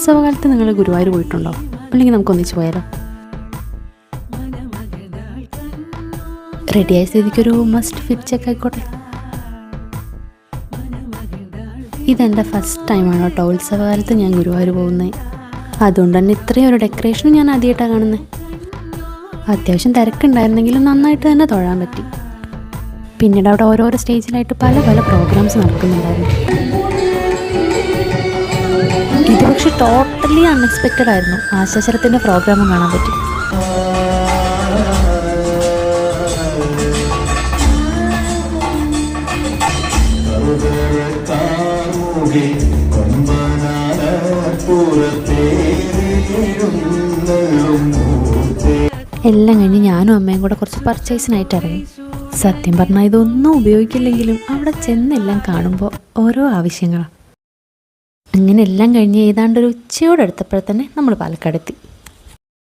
ഉത്സവകാലത്ത് നിങ്ങൾ ഗുരുവായൂർ പോയിട്ടുണ്ടോ? അല്ലെങ്കിൽ നമുക്കൊന്നിച്ച് പോയാലോ? റെഡിയായ സ്ഥിതിക്കൊരു മസ്റ്റ് ഫിറ്റ് ചെക്ക് ആയിക്കോട്ടെ. ഇതെൻ്റെ ഫസ്റ്റ് ടൈമാണ് കേട്ടോ ഉത്സവകാലത്ത് ഞാൻ ഗുരുവായൂർ പോകുന്നത്. അതുകൊണ്ട് തന്നെ ഇത്രയും ഒരു ഡെക്കറേഷനും ഞാൻ ആദ്യമായിട്ടാണ് കാണുന്നത്. അത്യാവശ്യം തിരക്കുണ്ടായിരുന്നെങ്കിലും നന്നായിട്ട് തന്നെ തൊഴാൻ പറ്റി. പിന്നീട് അവിടെ ഓരോരോ സ്റ്റേജിലായിട്ട് പല പല പ്രോഗ്രാംസ് നടക്കുന്നുണ്ടായിരുന്നു. ഇത് പക്ഷെ ടോട്ടലി അൺഎക്സ്പെക്റ്റഡ് ആയിരുന്നു. ആശാശരത്തിൻ്റെ പ്രോഗ്രാമും കാണാൻ പറ്റി. എല്ലാം കഴിഞ്ഞ് ഞാനും അമ്മയും കൂടെ കുറച്ച് പർച്ചേസിനായിട്ട് ഇറങ്ങി. സത്യം പറഞ്ഞാൽ ഇതൊന്നും ഉപയോഗിക്കില്ലെങ്കിലും അവിടെ ചെന്നെല്ലാം കാണുമ്പോൾ ഓരോ ആവശ്യങ്ങളാണ്. അങ്ങനെ എല്ലാം കഴിഞ്ഞ് ഏതാണ്ടൊരു ഉച്ചയോടെടുത്തപ്പോൾ തന്നെ നമ്മൾ പാലക്കാടെത്തി.